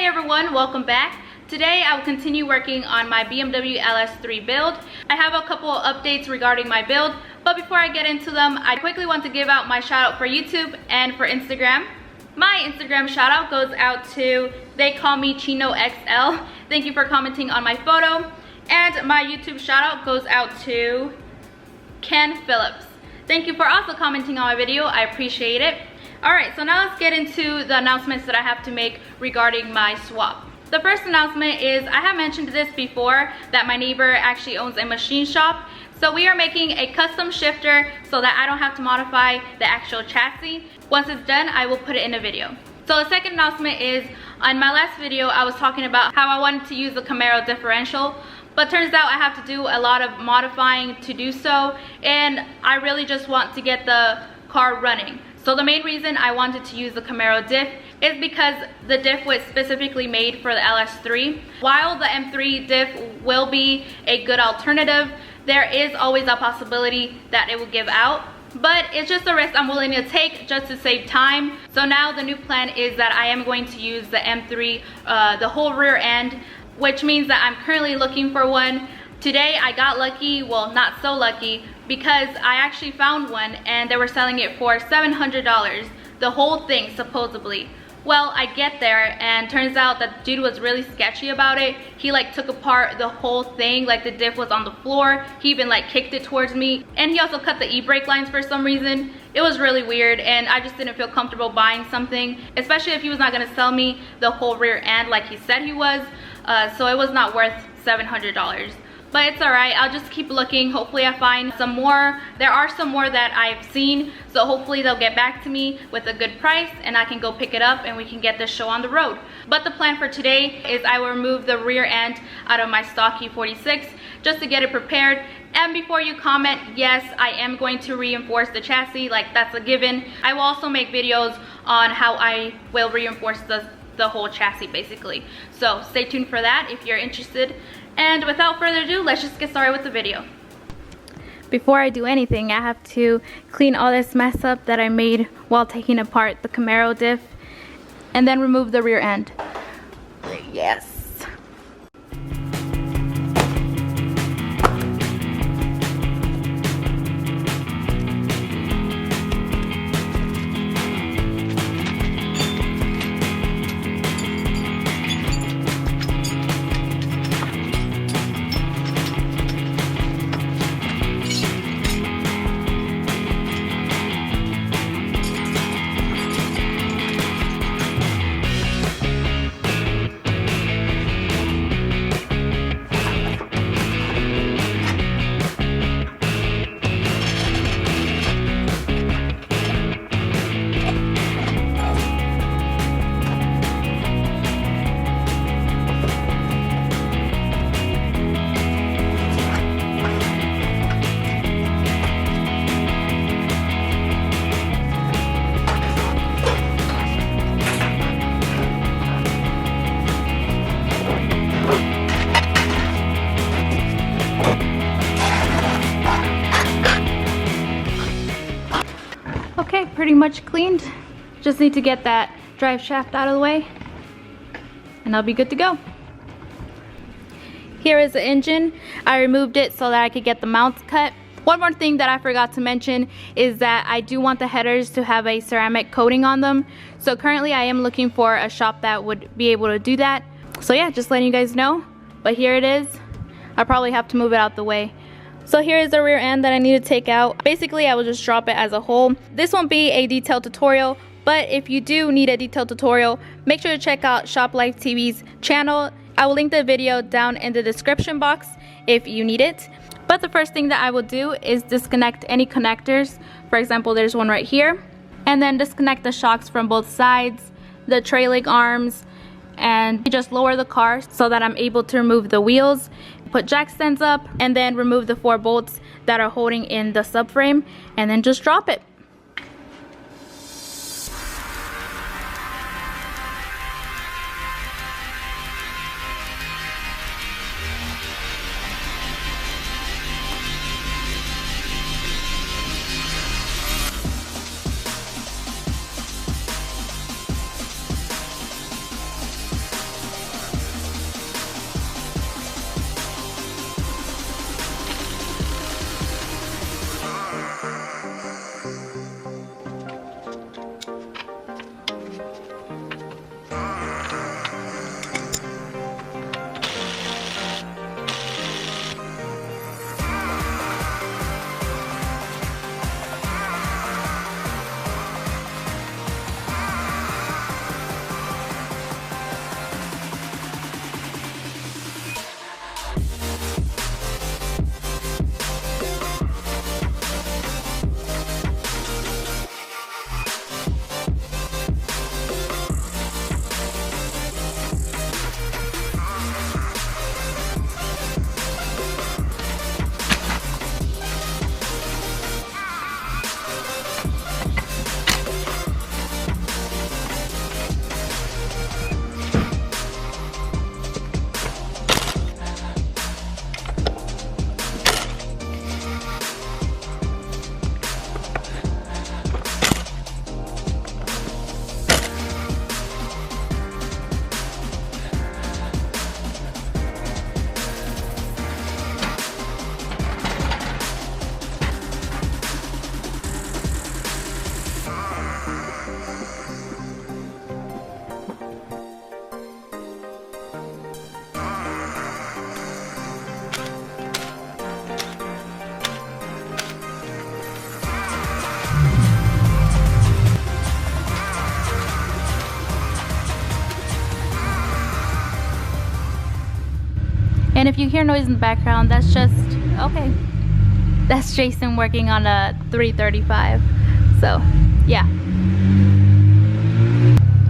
everyone, welcome back. Today I will continue working on my BMW Ls3 build. I have a couple of updates regarding my build, but before I get into them, I quickly want to give out my shout out for YouTube and for Instagram. My Instagram shout out goes out to They Call Me Chino XL. Thank you for commenting on my photo. And my YouTube shout out goes out to Ken Phillips. Thank you for also commenting on my video. I appreciate it. Alright, so now let's get into the announcements that I have to make regarding my swap. The first announcement is, I have mentioned this before, that my neighbor actually owns a machine shop. So we are making a custom shifter so that I don't have to modify the actual chassis. Once it's done, I will put it in a video. So the second announcement is, on my last video, I was talking about how I wanted to use the Camaro differential. But turns out I have to do a lot of modifying to do so. And I really just want to get the car running. So the main reason I wanted to use the Camaro diff is because the diff was specifically made for the Ls3. While the M3 diff will be a good alternative, there is always a possibility that it will give out. But it's just a risk I'm willing to take just to save time. So now the new plan is that I am going to use the M3, the whole rear end, which means that I'm currently looking for one. Today I got lucky, well, not so lucky, because I actually found one and they were selling it for $700, the whole thing supposedly. Well, I get there and turns out that the dude was really sketchy about it. He like took apart the whole thing, like the diff was on the floor. He even like kicked it towards me, and he also cut the e-brake lines for some reason. It was really weird, and I just didn't feel comfortable buying something, especially if he was not gonna sell me the whole rear end like he said he was. So it was not worth $700. But it's alright, I'll just keep looking. Hopefully I find some more. There are some more that I've seen, so hopefully they'll get back to me with a good price and I can go pick it up and we can get this show on the road. But the plan for today is I will remove the rear end out of my stock E46 just to get it prepared. And before you comment, yes, I am going to reinforce the chassis, like that's a given. I will also make videos on how I will reinforce the whole chassis basically. So stay tuned for that if you're interested. And without further ado, let's just get started with the video. Before I do anything, I have to clean all this mess up that I made while taking apart the Camaro diff and then remove the rear end. Yes. Okay, pretty much cleaned. Just need to get that drive shaft out of the way and I'll be good to go. Here is the engine. I removed it so that I could get the mounts cut. One more thing that I forgot to mention is that I do want the headers to have a ceramic coating on them. So currently I am looking for a shop that would be able to do that. So yeah, just letting you guys know. But here it is. I'll probably have to move it out the way. So here is the rear end that I need to take out. Basically, I will just drop it as a whole. This won't be a detailed tutorial, but if you do need a detailed tutorial, make sure to check out Shop Life TV's channel. I will link the video down in the description box if you need it. But the first thing that I will do is disconnect any connectors. For example, there's one right here. And then disconnect the shocks from both sides, the trailing arms, and just lower the car so that I'm able to remove the wheels. Put jack stands up and then remove the 4 bolts that are holding in the subframe and then just drop it. And if you hear noise in the background, that's just, okay, that's Jason working on a 335. So yeah,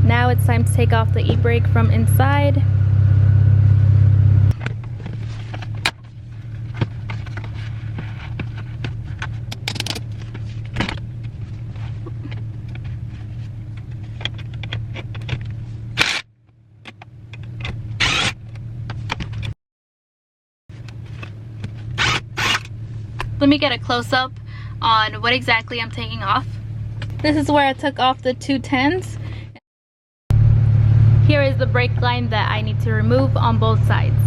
now it's time to take off the e-brake from inside. Let me get a close-up on what exactly I'm taking off. This is where I took off the 210s. Here is the brake line that I need to remove on both sides.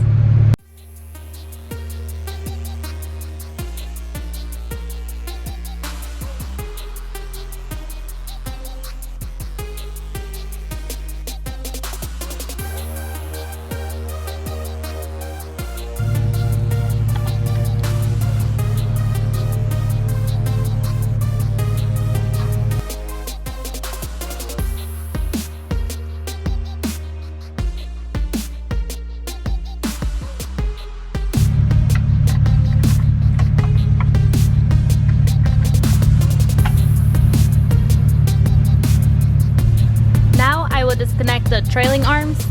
Disconnect the trailing arms.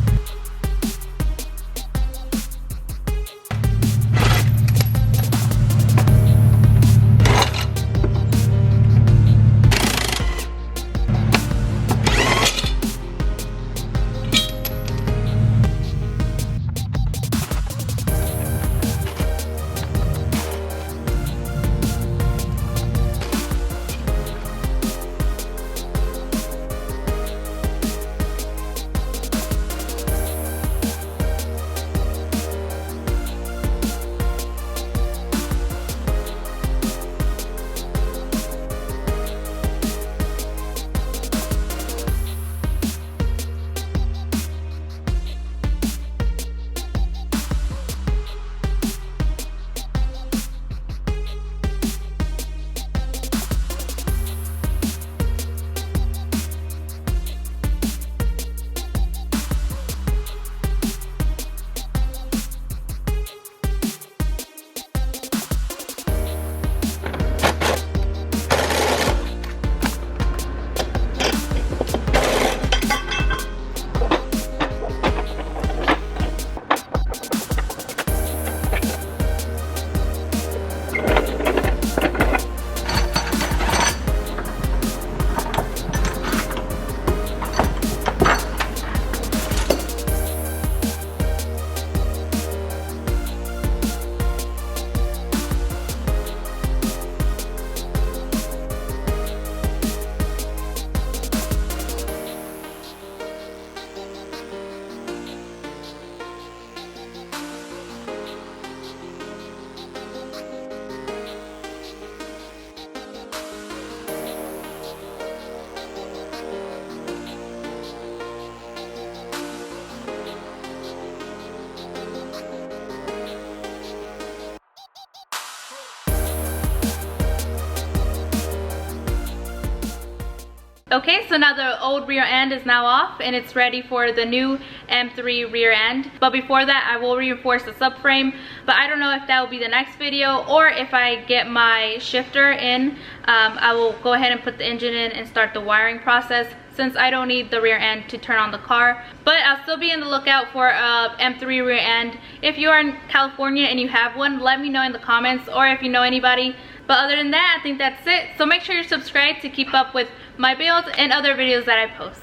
Okay, so now the old rear end is now off and it's ready for the new M3 rear end. But before that, I will reinforce the subframe, but I don't know if that will be the next video or if I get my shifter in, I will go ahead and put the engine in and start the wiring process, since I don't need the rear end to turn on the car. But I'll still be in the lookout for a M3 rear end. If you are in California and you have one, let me know in the comments, or if you know anybody. But other than that, I think that's it. So make sure you're subscribed to keep up with my builds and other videos that I post.